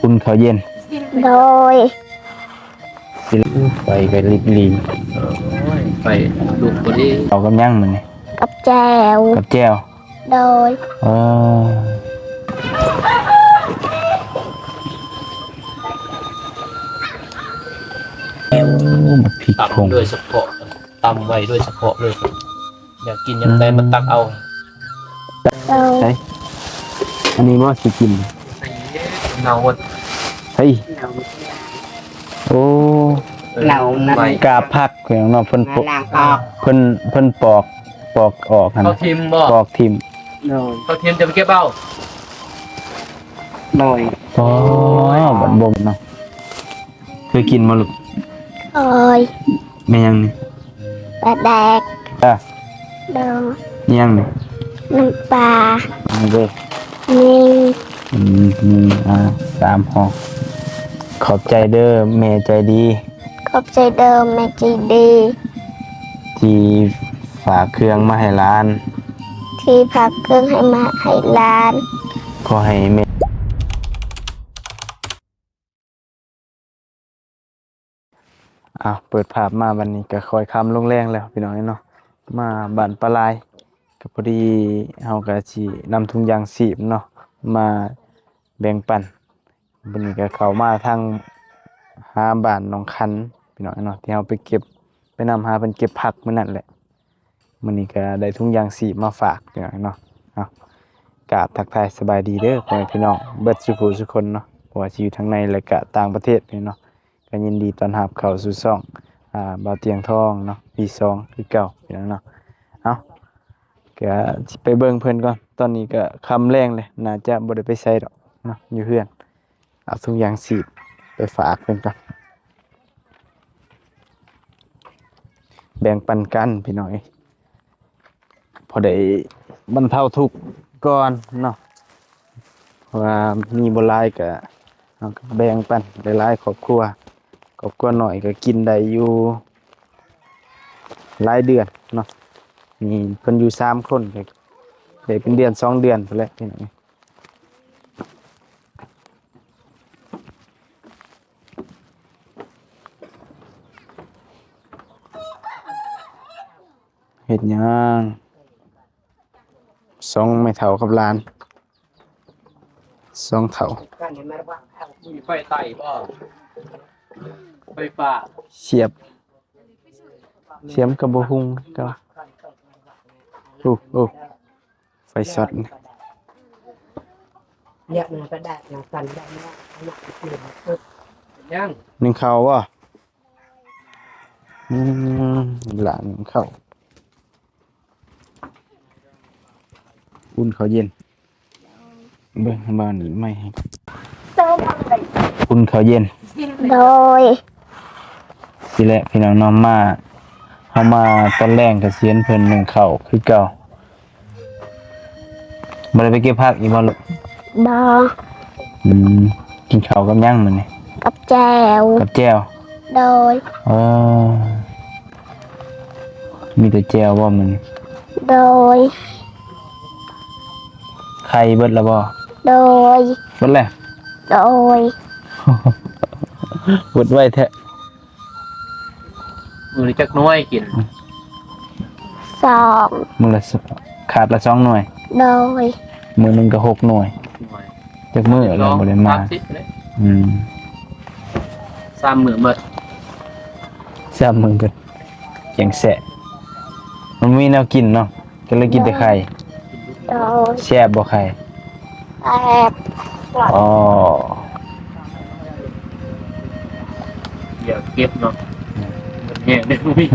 อุ่นข้าวเย็นโดยสิไปกันลีไปดูคนที่เอากำยังมันนี่กับแจวกับแจ้วโดยเออมาพริกผง ตำด้วยเฉพาะตำไว้ด้วยเฉพาะเลยอยากกินยังไงมันตักเอา โดย ใช่อันนี้ว่าสิกิน เงาวัน เฮ้ยโอ้ เราไป กาพักเพียงเนาะเพิ่นปอก ล้างออก เพิ่นปอกออกหั่น เขาทิมบ่ ปอกทิ่ม โดย เขาทิมจะไปเก็บเอา โดย อ๋อบัดบ่มเนาะเคยกินบ่ลูก โดย แม่ยังนี่ ปลาแดก อ่ะ โดย ยังนี่ น้ำปลา อันเด้อ นี่ 3ห่อขอบใจเด้อแม่ใจดี ขอบใจเดิมแม่จีดี ที่ฝากเครื่องมาให้ร้าน ที่พักเครื่องให้มาให้ร้าน ขอให้แม่เปิดภาพมาวันนี้ก็คอยคำลงแรงแล้วพี่น้องเนาะมาบ้านปลายก็พอดีเฮาก็สินำถุงยางชีพเนาะมาแบ่งปันวันนี้ก็เข้ามาทางหาบ้านหนองคันพี่น้องเนาะที่เฮาไปเก็บไปนำหาเพิ่นเก็บผักมื้อนั้นแหละมื้อนี้ก็ได้ถุงยางชีพมาฝากพี่น้องเนาะกราบทักทายสบายดีเด้อพ่อแม่พี่น้องเบิดสุขทุกคนเนาะบ่ว่าสิอยู่ทางในและก็ต่างประเทศนี่เนาะก็ยินดีต้อนรับเข้าสู่ช่องบ่าวเตียงทองเนาะปี2คือเก่าพี่น้องเนาะก็สิไปเบิ่งเพิ่นก่อนตอนนี้ก็ค่ำแรงเลยน่าจะบ่ได้ไปไสดอกเนาะอยู่เฮือนเอาถุงยางชีพไปฝากเพิ่นก่อนแบ่งปันกันพี่น้องพอได้บรรเทาทุกข์ก่อนเนาะเพราะว่ามีบ่หลายก็เอาก็แบ่งปันหลายๆครอบครัวหน่อยก็กินได้อยู่หลายเดือนเนาะมีเพิ่นอยู่3คนก็ได้เป็นเดือน2เดือนพุ่นแหละพี่น้องเฮ็ดหยัง2ไม่เฒ่ากับหลาน2เฒ่า มีไฟไต่บ่ไฟฟ้า เสียบกับบ่ฮุงก็โอ้ไฟช็อตนี่ เยอะมันก็ได้นะกันได้นะหนักเกินปุ๊บ ยัง นึ่งข้าวบ่อืมหลานนึ่งข้าวอุ่นข้าวเย็นเบิ่งบ้านนี่ไม่ให้อุ่นข้าวเย็น โดย สิแหละพี่น้องน้องมาเฮามาตอนแรกก็เสียนเพิ่นนึ่งข้าวคือเก่าบ่ได้ไปเก็บผักอีกบ่ลูก บอ กินข้าวกับหยังมื้อนี้ กับแจว กับแจ่ว โดย เออมีแต่แจ่วบ่มื้อนี้ โดย ไข่เบิดแล้วบ่ โดย เบิดแล้ว โดย เบิดไว้แท้ มือจักน้อยกิน สอง มื้อละขาดละ2หน่วย โดย มื้อหนึงก็6หน่วยจักมื้อแล้วบ่ได้มา 30เลย อืม 3มื้อหมด ซ้ำมึงก็จังแสะมันมีแนวกินเนาะก็เลยกินแต่ไข่ โดย แซ่บบ่ไข่ แปด อ๋อ เดี๋ยวเก็บเนาะมันแห้งได้บ่มี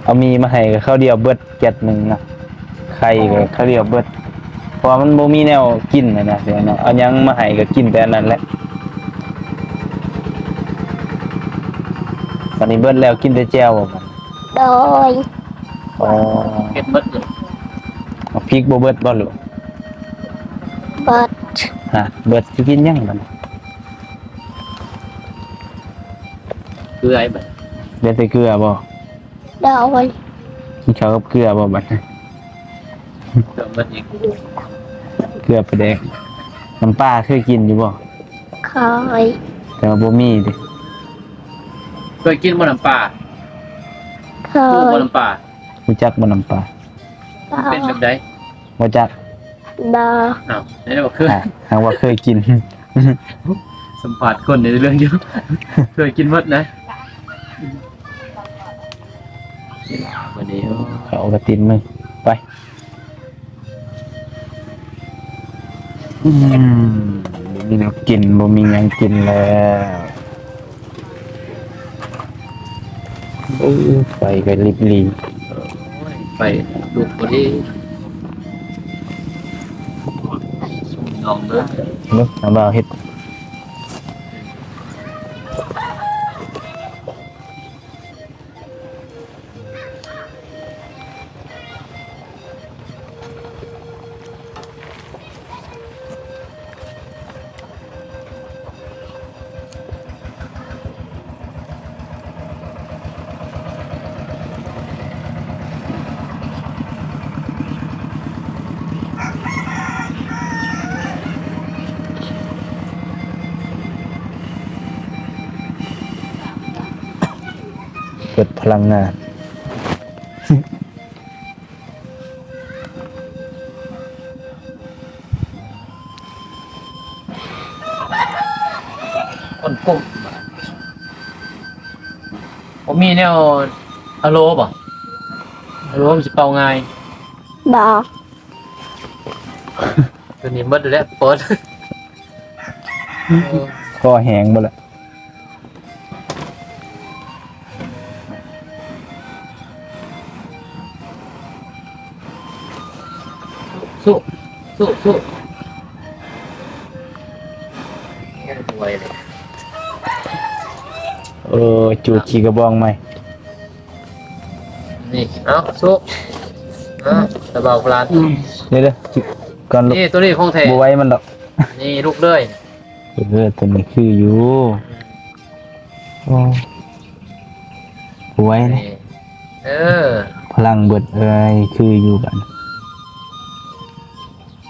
เอามีมาให้ก็ข้าวเดียวเบิดแก๊สหนึงเนาะไข่ก็ข้าวเดียวเบิดเพราะว่ามันบ่มีแนวกินน่ะนะเดี๋ยวเนาะเอาหยังมาให้ก็กินแต่อันนั้นแหละวันนี้เบิดแล้วกินแต่แจ่วบ่มัน โดย อ๋อ เก็บหมดเลย เอาพริกบ่เบิดบ่ลูก เบิด เบิดสิกินหยังบัด เกลือไอ้บัด เบิดแต่เกลือบ่ โดย กินข้าวกับเกลือบ่บัด เติมหมดอีก เกลือปลาแดก น้ำปลาเคยกินอยู่บ่ คอย แต่ว่าบ่มีดิ เคยกินบ่น้ำปลา คอ ตู้บ่ ย น้ำปลา รู้จักบ่น้ำปลา เป็นแบบใด บ่จัก บอ อ้าวนี่ได้บ่เคย หากว่าเคยกิน สัมผัสคนในเรื่องเยอะ เคยกินหมดนะวันนี้ เขากระตินมึงไปมีแนวกินบ่มีหยังกินแล้วโอ้ไปก็รีบ ไปดูคนที่ลองเลย ๆนึกเอาบ่าวเฮ็ดเกิดพลังงาน คนกลุ่มผมมีแนวอะโลป่ะอะโลมันจะเป่าง่าย บอ ตัวนี้มัดแล้วเปิด คอแห้งบ่ล่ะ สู้สู้แค่ตัวเลย จูดขี้กระบองไหม นี่เอาสู้ตะเบาพลาน เดี๋ยวๆจิก่อนลูก นี่ตัวนี้ของแท้ บ่ไหว้มันดอก นี่ลูกเลย ตัวนี้คืออยู่โอ้บ่ไหว้นะ นี่เออ พลังเบิดเอ้ยคืออยู่บัด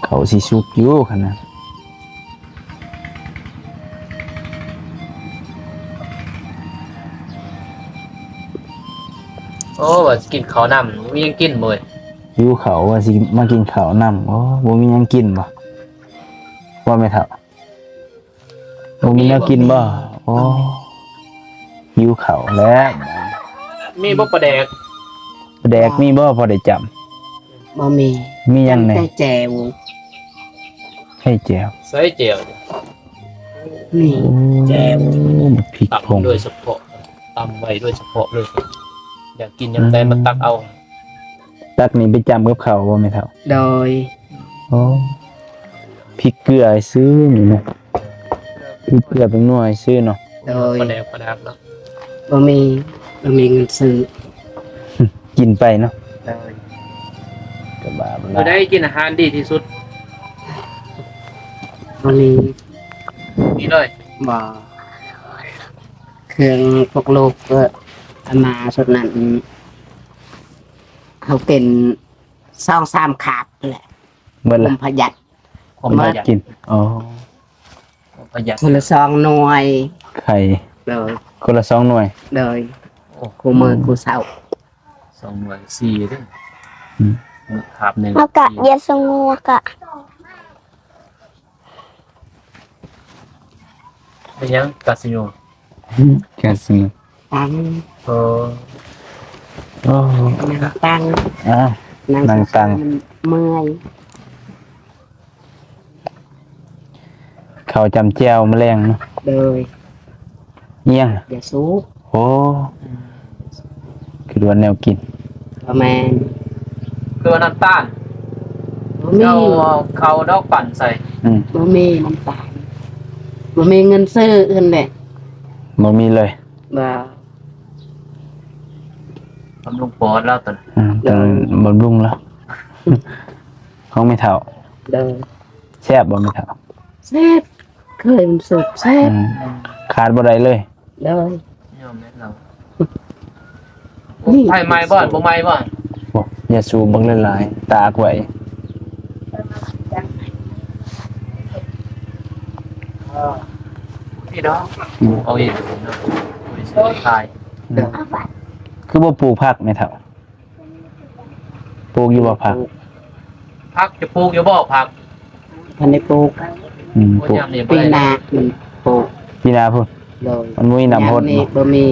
เขาสิสุกอยู่คั่นน่ะ โอ้ว่ากินข้าวนำมียังกินบ่ อยู่เขาว่าสิมากินข้าวนำโอ้บ่มีหยังกินบ่ว่าไม่เท่าบ่มีแนวกินบ่โอ้หิวข้าวแล้ว มีบ่ปลาแดก แดกมีบ่พอได้จำ บ่มี มีหยังแหน่ แต่แจว ให้แจว ใส่เจียว นี่ แจว พริกผง ตำด้วยเฉพาะตำไว้ด้วยเฉพาะเลย อยากกินยำใดมันตักเอา ตักนี่ไปจำกับข้าวบ่แม่เท่า โดย โอ้พริกเกลือซื้อนี่นะพริกเกลือเป็นหน่วยซื้อเนาะ โดย ปลาแดกปลาแดกเนาะ บ่มีเงินซื้อ กินไปเนาะก็บาป คือได้กินอาหารดีที่สุด บ่มี นี่เลย บ่เครื่องพวกโลกก็เอามาสุดนั้นเขาเป็น2-3ขาบแหละ เมื่อ คุ ละ มประหยัด ความประหยัด กินอ๋อ ประหยัด คนละ2หน่วย ไข่ โดย คนละ2หน่วย โดย โอ้ กูมือกูเศร้า 2 หน่วย4ด้วย อืม ครับหนึ่ง เอากะเย็ดสงัวกะ เป็นยังกาซิโน แค่ซื้อ ตั้ง เออ โอ้ นั่งตั้ง อ้าว นั่งตั้ง เมื่อย ข้าวจำแจ่วแมลงเนาะ โดย เงี้ยง อย่าสูบ โอ้คือว่าแนวกิน ประมาณ คือว่าน้ำตาล บ่มี เอาเขาดอกปั่นใส่ อืม บ่มีน้ำตาลบ่มีเงินซื้ออื่นแหละ บ่มีเลย บ่ ทำลงปอดแล้วตอน แต่บำรุงแล้วของไม่เท่า โดย แซ่บบ่ไม่เท่า แซ่บเคยมันสุกแซ่บ อืมขาดบ่ได้เลย โดย ยอมแม่เราไผ่ไม้บ้านบ่ไม้บ้าน โอ้อย่าสูบเบิ่งหลายๆตากไว้ พี่ดอกเอาเองเนาะบริษัทขาย คือบ่ปลูกผักแม่เฒ่าปลูกอยู่บ่ผัก พักจะปลูกอยู่บ่พัก พันในปลูก โอ้ ปลูก ยามนี่บ่ ปี ได้ นามันปลูก พี่นาพุ่น เลย มันบ่มีน้ำพด นี่ บ่ บ่มี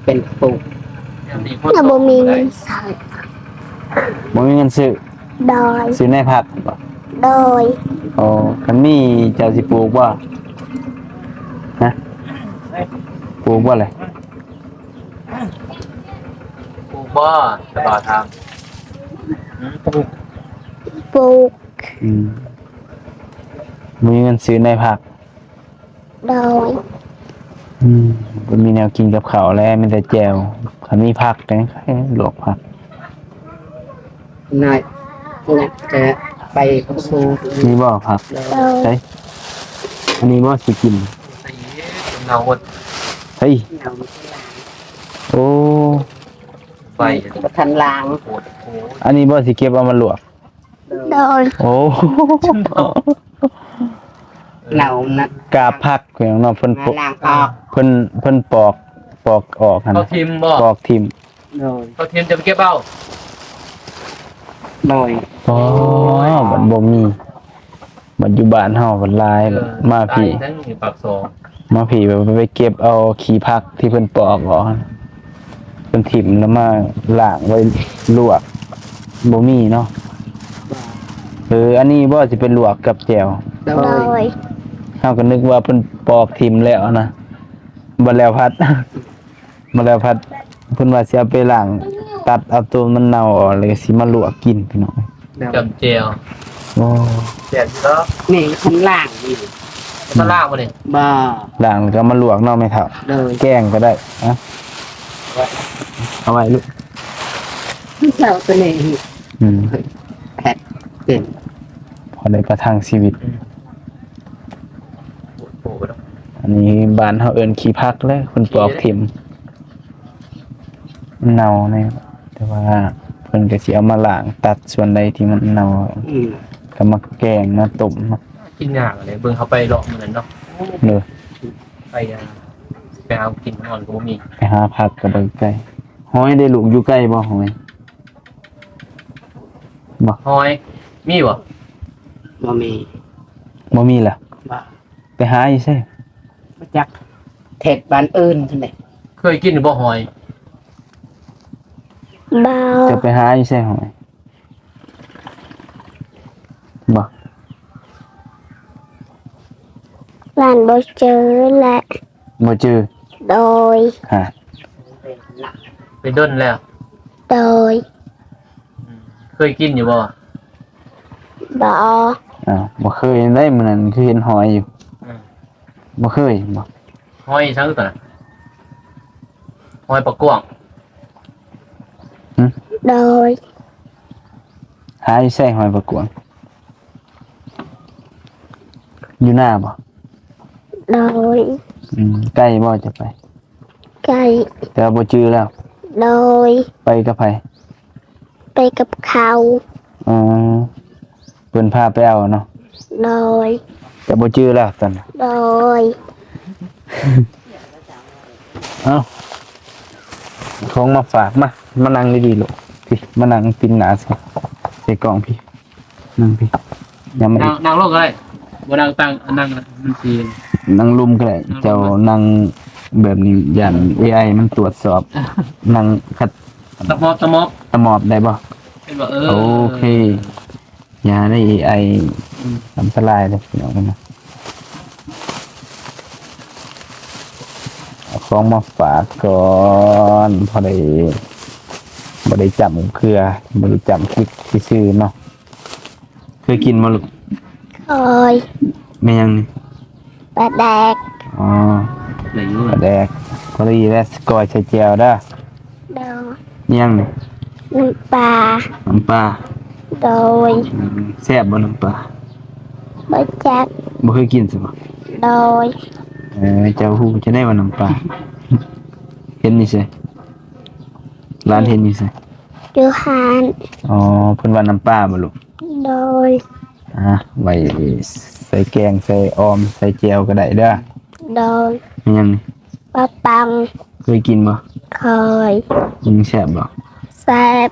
เป็นปลูก ยามนี่ ถ้าบ่มีเงินใส่ บ่มีเงินซื้อ โดย ซื้อในผักบ่ โดย อ๋อคันมีเจ้าสิปลูกบ่ฮะปลูกบ่เลย ปลูกบ่ตลอดทางปลูก ปลูก อืมมีเงินซื้อในผัก โดย บ่มีแนวกินกับข้าวแล้วมีแต่แจ่วคันมีผักจังไคลวกผัก น้อยน่ะจะไปเข้าสู่ มีบ่ผัก โดย ใช่อันนี้บ่สิกิน สีเงาหมด เฮ้ยโอ้ ไฟ บ่ทันล้าง โคตรโคตร อันนี้บ่สิเก็บเอามาลวก โดย โอ้ เหนานะ กาบผักเพิ่นเนาะเพิ่น มาล้างออก เพิ่นปอกออกหั่น เขา น่ะ ทิมบ่ ปอกทิ่ม โดย เขาทิมจะไปเก็บเอา โดย อ๋อบัดบ่มีบัดอยู่บ้านเฮาบัดหลายบัดมาพี่ ทั้งปากซอง มาผีแบบไปเก็บเอาขี้ผักที่เพิ่นปอกออกเพิ่นถิ่มแล้วมาล้างไว้ลวกบ่มีเนาะอันนี้บ่สิเป็นลวกกับแจ่ว โด โด ย ย เฮาก็นึกว่าเพิ่นปอกถิ่มแล้วนะบ่แล้วพัด บ่แล้วพัดเพิ่นว่าสิเอาไปล้างตัดเอาตัวมันเน่าออกแล้วก็สิมาลวกกินพี่น้อง จำเจล โอ้ แจกแล้ว นี่ทันล้างนี่ มาลากมาเลย บ่ ล้างแล้วก็มาลวกเนาะแม่เฒ่า โดย แกงก็ได้นะเอาไว้ลูก เจ้าตัวนี้ อืม แพทเป็น พอได้ประทังชีวิต โอ้โหแล้ว อันนี้บ้านเขาเอิ้นขี้พักเลยคนปลอกถิ่มเน่าเนี่ยแต่ว่าเพิ่นก็สิเอามาล้างตัดส่วนใดที่มันเน่า อืม ก็มาแกงมาต้มเนาะ กินยากเลยเบิ่งเขาไปเลาะเหมือนเนาะ เด้อ ไปเอากินอ่อนก็บ่มี ไปหาผักก็เบิ่งไกลห้อยได้ลูกอยู่ใกล้บ่ห้อยบ่ หอยมีบ่ บ่มี บ่มีล่ะ บ่ ไปหาอีซื่อ บ่จักเทศบ้านอื่นเท่านั้น เคยกินหรือบ่หอย เบา จะไปหาอีซื่อห้อยบ่ หลานบ่เจอและ บ่เจอ โดย ฮะ ไปด้นแล้ว โดย เคยกินอยู่บ่ บ่ อ้าวบ่เคยได้มื้อนั้นคือเห็นหอยอยู่บ่เคยบ่ หอยทั้งตัวน่ะหอยปลากวาง โดย หาอยู่ใส่หอยประกวงอยู่หน้าบ่ โดย ใกล้บ่จะไป ไก่ แต่ว่าบ่จื้อแล้ว โดย ไปกับไผ ไปกับเขา อ๋อเพิ่นพาไปเอาเนาะ โดย แต่บ่จื้อแล้วตอนนั้น โดย เอ้าของมาฝากมานั่งดีๆลูกพี่มานั่งปินหน้าสิใส่กล่องพี่นั่งพี่ยังไม่ นางโลกอะไรบ่นางตังนางมันสิ นั่งลุมก็ได้เจ้านั่งแบบนี้ย่าน AI มันตรวจสอบนั่งคัด ตะมอบ ตะหมอบได้บ่ เป็นบ่โอเคอย่าได้ AI อันตรายเลยพี่น้องนะเอาของมาฝากก่อนพอได้บ่ได้จำเครือบ่ได้จำคลิกที่ซื้อเนาะเคยกินมาลูก คอย แม่ยังนี่ ปลาแดก อ๋อ เหลืออยู่ ปลาแดกพอดีแล้วสกอยใส่แจวเด้อ โดย ยังนี่ น้ำปลา น้ำปลา โดย แซ่บบ่น้ำปลา บะจัก บ่เคยกินสิบ่ โดย เจ้าฮู้จะได้ว่าน้ำปลาเห็นนี่ใช่ร้านเห็นนี่ใช่ ยูฮาน อ๋อเพิ่นว่าน้ำปลาบ่ลูก โดย อ ไว้ใส่แกงใส่ออมใส่แจ่วก็ได้เด้อ โดย มันยัง ปลาปัง เคยกินบ่ เคย ยิงแซ่บบ่ แซ่บ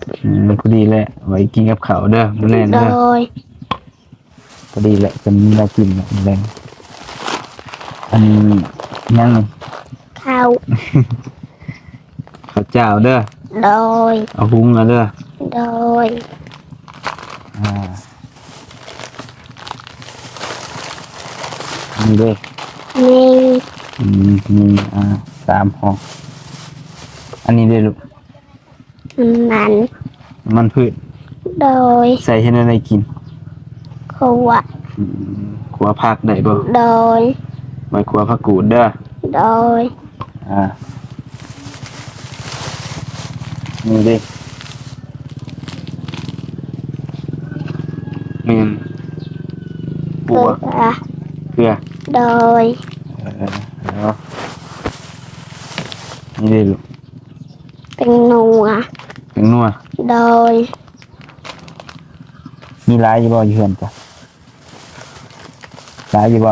พอดีแหละไว้กินกับข้าวเด้อมื้อแรง โด เด้อย พอดีแหละจะมีมากินมื้อแรงอันยัง ข้าว ข้าวเจ้าเด้อ โดย เอาหุงเอาเด้อ โดย อ่านี่เด้อ นี่ มี3ห่ออันนี้เด้อลูก มัน มันพืช โดย ใส่ให้ได้กิน ขวด ขัวผักได้บ่ โดย ไว้ขัวผักกูดเด้อ โดย นี่เด้แม่น เก ปั ลื ว อ เกลือ โดย แล้วนี่เด้ลูก เป็นนัว เป็นนัว โดย มีหลายอยู่บ่อยู่เฮือนจ้ะหลายอยู่บ่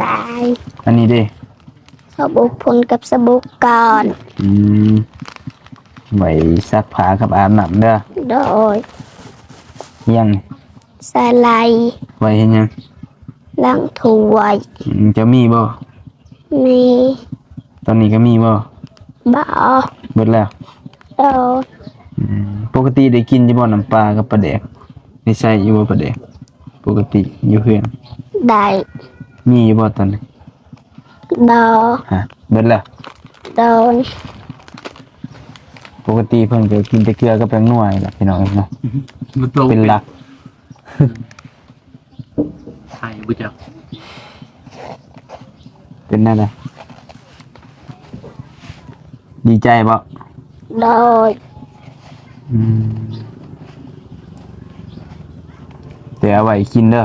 ลาย อันนี้เด้ สบู่พุนกับสบู่ก่อน ไว้ซักผ้ากับอาบน้ำเด้อ โดย ยัง สาไลด์ ไว้เฮ็ดหยัง ล้างถ้วย จะมีบ่ มี ตอนนี้ก็มีบ่ บ่อ เบิดแล้ว โดย ปกติได้กินอยู่บ่น้ำปลากับปลาแดกได้ใส่อยู่บ่ปลาแดกปกติอยู่เฮือน ได้ มีอยู่บ่ตอนนี้ บ่อ เบิดแล้ว โดย ปกติเพิ่นก็กินแต่เกลือกับแป้งนัวนี่แหละพี่น้องเนาะ มันโต เป็นหลัก ไทยบ่จัก เป็นนั่นน่ะดีใจบ่ โดย แต่เอาไว้กินเด้อ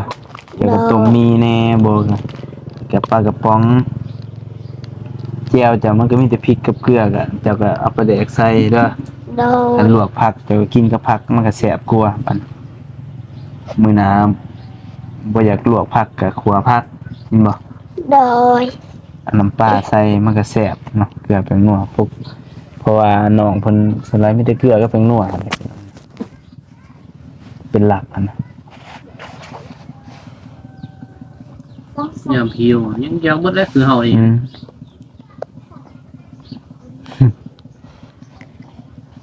เดี๋ยวก็ต้มมีแน่บ่กับปลากระป๋องแจ่วจ้ะมันก็มีแต่พริกกับเกลือก็เจ้าก็เอาปลาแดกใส่เด้อ โด อั ย นลวกผักเจ้าก็กินกับผักมันก็แซ่บกว่าบัดมื้อหน้าบ่อยากลวกผักก็ขัวผักกินบ่ โดย เอาน้ำปลาใส่มันก็แซ่บเนาะเกลือแป้งนัวพวกเพราะว่าน้องเพิ่นส่วนหลายมีแต่เกลือกับแป้งนัวนั่นแหละเป็นหลักอันนะ ยามพิวยังยาวหมดแล้วคือเฮานี่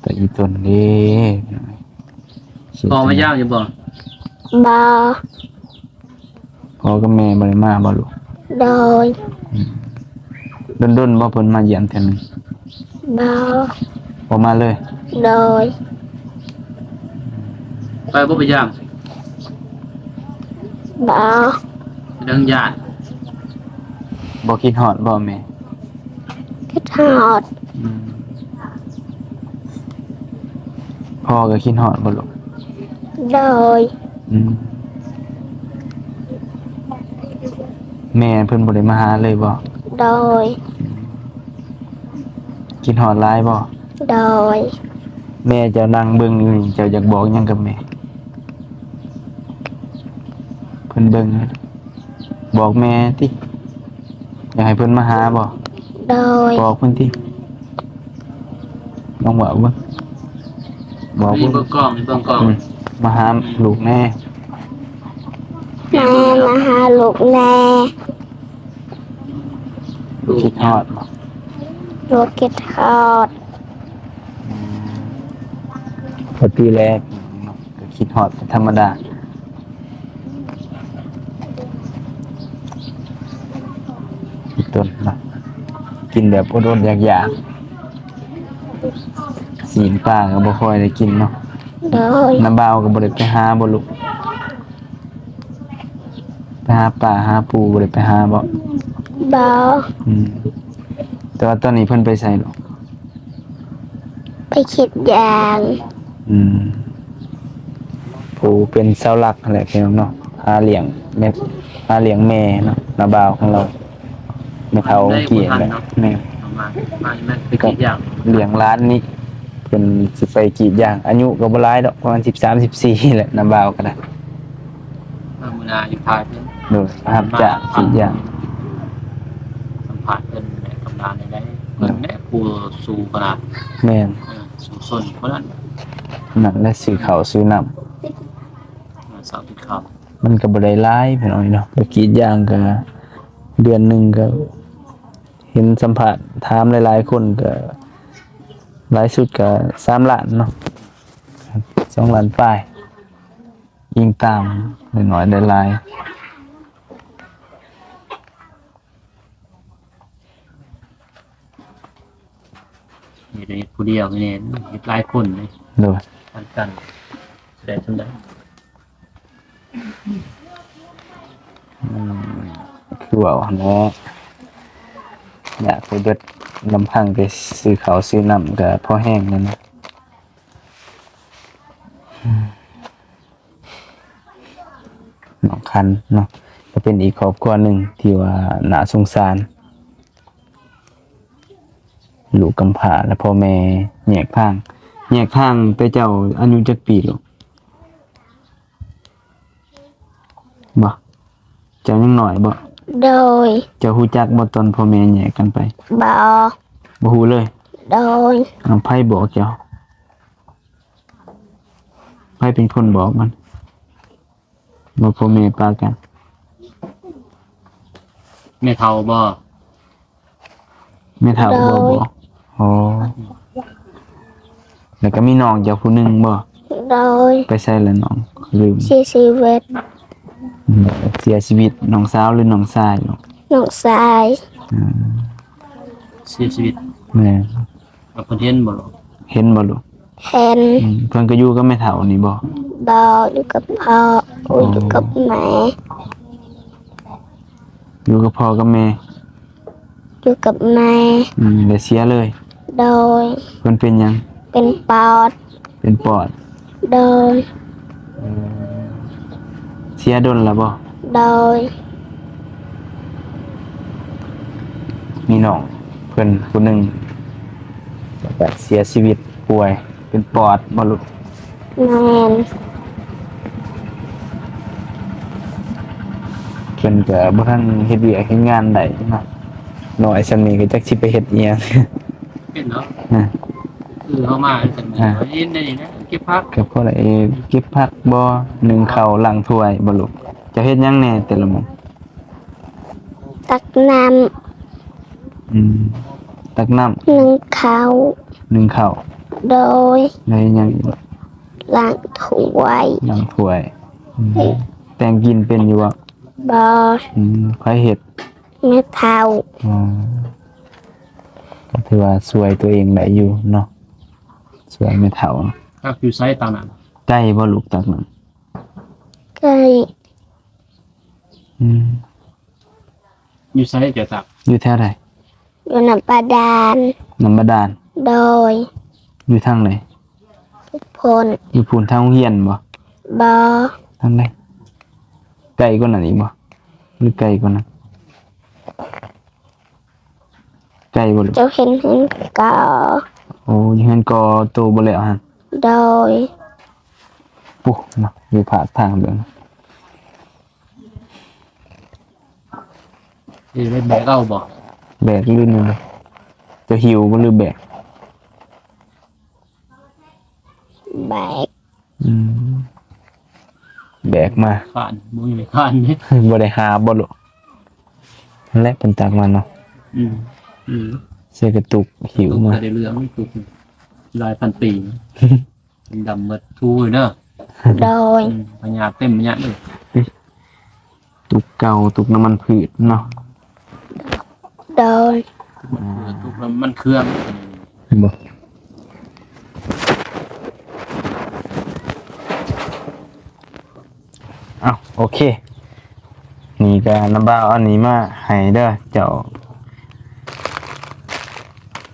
แต่อีตนนี้ พอมายาวอยู่บ่ บ่อ พ่อกับแม่บ่ได้มาบ่ลูก โดย ดนๆบ่เพิ่นมาเยี่ยมเทื่อนึง บ่อ บ่มาเลย โดย ไปบ่ไปยาม บ่อ ดังญาติ บ่คิดฮอดบ่แม่ คิดฮอด พ่อก็คิดฮอดบ่ลูก โดย แม่เพิ่นบ่ได้มาหาเลยบ่ โดย คิดฮอดหลายบ่ โดย แม่เจ้านั่งเบิ่งอยู่นี่เจ้าอยากบอกหยังกับแม่เพิ่นเบิ่งนะบอกแม่ติอยากให้เพิ่นมาหาบ่ โดย บอกเพิ่นติลองบอกเบิ่งบอก มี เบิ่ง เบิ่งกล้องมีเบิ่งกล้อง มาหาลูกแน่ แม่มาหาลูกแน่ คิดฮอดบ่ ลูกคิดฮอด พอปีแรกก็คิดฮอดเป็นธรรมดาคิดต้นเนาะกินแบบอดๆอยากๆสีนปลาก็บ่ค่อยได้กินเนาะ โดย น้ำบ่าวก็บ่ได้ไปหาบ่ลูกไปหาปลาหาปูบ่ได้ไปหาบ่ บ่อ แต่ว่าตอนนี้เพิ่นไปไสเนาะ ไปคิดยาง ปูเป็นเสาหลักนั่นแหละพี่น้องเนาะหาเลี้ยงแม่หาเลี้ยงแม่เนาะน้าบ่าวของเราแม่เฒ่าเกี่ยแหละแม่ เอามาแม่ไปกินยาง เลี้ยงร้านนี้เพิ่นสิไปกรีดยางอายุก็บ่หลายดอกประมาณ13 14แหละน้าบ่าวก็ได้ มื้อ นาอยู่พายเพิ่น โดยรับจ้างสิอย่าง สัมผัสเพิ่นในตำนานได้เพิ่นได้ผู้สู่ขนาด แม่น สู่ส่วนเพราะนั้น นั่นแหละซื้อข้าวซื้อน้ำ สาวติดครับ มันก็บ่ได้หลายพี่น้อยเนาะไปกรีดยางก็เดือนหนึงก็เห็นสัมภาษณ์ถามหลายๆคนก็หลายสุดก็3ล้านเนาะ2ล้านปลายยิงตามน้อยๆได้หลาย มีแต่ผู้เดียวนี่เฮ็ดหลายคนเลย โดย ทันกันแสดงจังได๋ คือว่าเนาะอยากไปเบิดลำพังไปซื้อข้าวซื้อน้ำก็พอแห้งนั่นนะน้องคันเนาะก็เป็นอีกครอบครัวหนึ่งที่ว่าน่าสงสารลูกกำพร้าและพ่อแม่แยกทางไปเจ้าอายุจักปีลูกบ่เจ้ายังหน่อยบ่ โดย เจ้าฮู้จักบ่ตอนพ่อแม่แยกกันไป บอ บ่ฮู้เลย โดย เอาไผบอกเจ้าไผเป็นคนบอกมันบ่พ่อแม่ปากัน แม่เฒ่าบ่ แม่เฒ่าบ่บอกอ๋อแล้วก็มีน้องเจ้าผู้หนึงบ่ โดย ไปใส่ละน้องลืม ชีวิต เสียชีวิตน้องสาวหรือน้องชายลูก น้องชาย เสียชีวิต แม่ กับเพิ่นเห็นบ่หรอ เห็นบ่ลูก เห็น เพิ่นก็อยู่กับแม่เฒ่านี่บ่ บออยู่กับพ่ออยู่กับแม่ อยู่กับพ่อกับแม่ อยู่กับแม่ แล้วเสียเลย โดย เพิ่นเป็นหยัง เป็นปอด เป็นปอด โดย เสียดนแล้วบ่ โดย มีน้องเพิ่นผู้หนึงแบบเสียชีวิตป่วย เป็นปอดบ่ลูก แมน เพิ่นก็บ่ทันเฮ็ดเวียกเฮ็ดงานได้เนาะน้อยซำนี้ก็จักสิไปเฮ็ดอีหยัง เป็นเนาะ นะ คือเฮามาจังได๋เห็นได้นี่นะเก็บพัก ก็พอได้เก็บผักบ่นึ่งข้าวล้างถ้วยบ่ลูกจะเฮ็ดหยังแหน่แต่ละมื้อ ตักน้ ตักน้ำ ำนึ่งข้าว นึ่งข้าว โดย แล้วเฮ็ดหยังอีก ล้างถ้วย ล้างถ้วยแต่งกินเป็นอยู่บ่ บอ ใครเฮ็ด ไม่เท่า อ๋อก็ถือว่าช่วยตัวเองได้อยู่เนาะช่วยไม่เท่า ก็อยู่ไสตามนั้น ใกล้บ่ลูกตักน้ำ ไก่ อยู่ไสจะตัก อยู่แถวใด อยู่น้ำปลาดาน น้ำบาดาล โดย อยู่ทางไหน พล อยู่พูนทางโรงเรียนบ่ บอ ทางไหนไกลกว่านั้นอีกบ่หรือไกลกว่านั้นไกลบ่ลูก เจ้าเห็นก่อ โอ้ยเฮือนกอโตบ่แล้วหั่น โดย ปุ๊เนาะอยู่ภาคทางเบิ่ง สิได้แบกเอาบ่ แบกลื่นเลยจะหิวบ่หรือแบก แบก แบกมา ข้านบ่มีข้านนี่ บ่ได้หาบ่ลูกนั่นแหละเพิ่นตักมาเนาะ อืมอืม เสื้อกระตุกหิวมา ก็ได้เรื่องทุกหลายพันปีเป็นดำหมดทูอยู่เด้อ โดย พญาเต็มพญาเลย ตุกเก่าตุกน้ำมันพืชเนาะ โดย ทุกมันเครื่อง บ่อ้าวโอเค นี่ก็น้ำบ้าวอันนี้มาให้เด้อเจ้า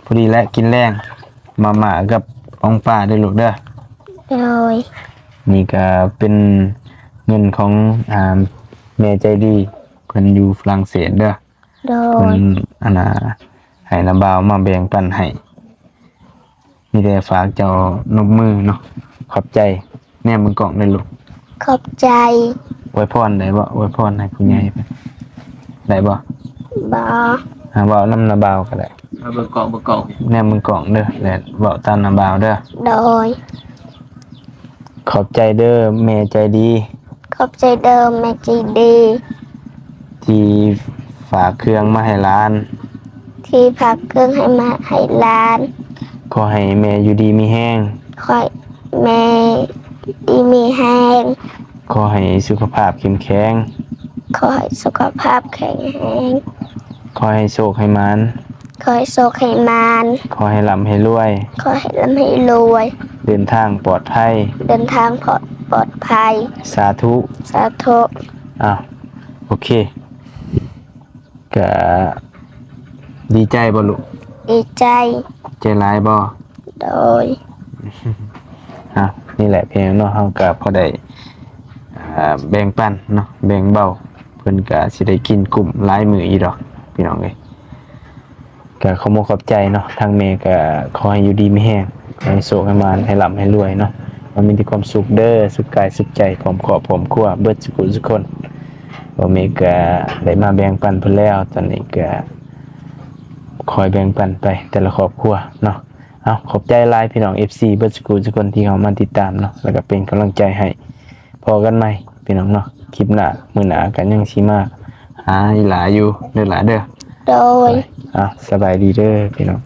พอดีและกินแรงมาม่ากับของป้าเด้อลูกเด้อ โดย นี่ก็เป็นเงินของแม่ใจดีเพิ่นอยู่ฝรั่งเศสเด้อ โด เพิ่ ย นอันน่ะให้น้ำบ่าวมาแบ่งปันให้มีแต่ฝากเจ้านบมือเนาะขอบใจแม่มึงกล่องเลยลูก ขอบใจ อวยพรได้บ่อวยพรให้คุณยายไปได้บ่ บอ หาเว้านำนาบ่าวก็ได้ เอาเบอร์เกาะเบอร์เกาะ แนมมึงกล่องเด้อและเว้าตามนาบ่าวเด้อ โดย ขอบใจเด้อแม่ใจดี ขอบใจเดิมแม่จีดี ที่ฝากเครื่องมาให้ร้าน ที่พักเครื่องให้มาให้หลาน ขอให้แม่อยู่ดีมีแห้ง คอยแม่ดีมีแห้ง ขอให้สุขภาพเข้มแข็ง ขอให้สุขภาพแข็งแรง ขอให้โชคให้มัน ขอให้โชคให้มาน ขอให้ร่ำให้รวย ขอให้ร่ำให้รวย เดินทางปลอดภัย เดินทางปลอดภัย สาธุ สาธุ อ้าวโอเคก็ดีใจบ่ลูก ดีใจ ใจร้ายบ่ โดย อ่ะนี่แหละเพียงเนาะเฮาก็พอได้แบ่งปันเนาะแบ่งเบาเพิ่นก็สิได้กินกลุ่มหลายมื้ออีดอกพี่น้องเอ้ยก็ขอมขอบใจเนาะทางแม่ก็ขอให้อยู่ดีมีแรงขอให้โชคให้มานให้ร่ำให้รวยเนาะมันมีแต่ความสุขเด้อสุขกายสุขใจพร้อมครอบพร้อมครัวเบิดสุขทุกคนบ่แม่ก็ได้มาแบ่งปันเพิ่นแล้วตอนนี้ก็คอยแบ่งปันไปแต่ละครอบครัวเนาะเอาขอบใจหลายพี่น้อง FC เบิดสุขทุกคนที่เข้ามาติดตามเนาะแล้วก็เป็นกำลังใจให้พอกันใหม่พี่น้องเนาะคลิปหน้ามื้อหน้ากันยังสิมาหาอีหลาอยู่เด้อหลาเด้อ โดย สบายดีเด้อพี่น้อง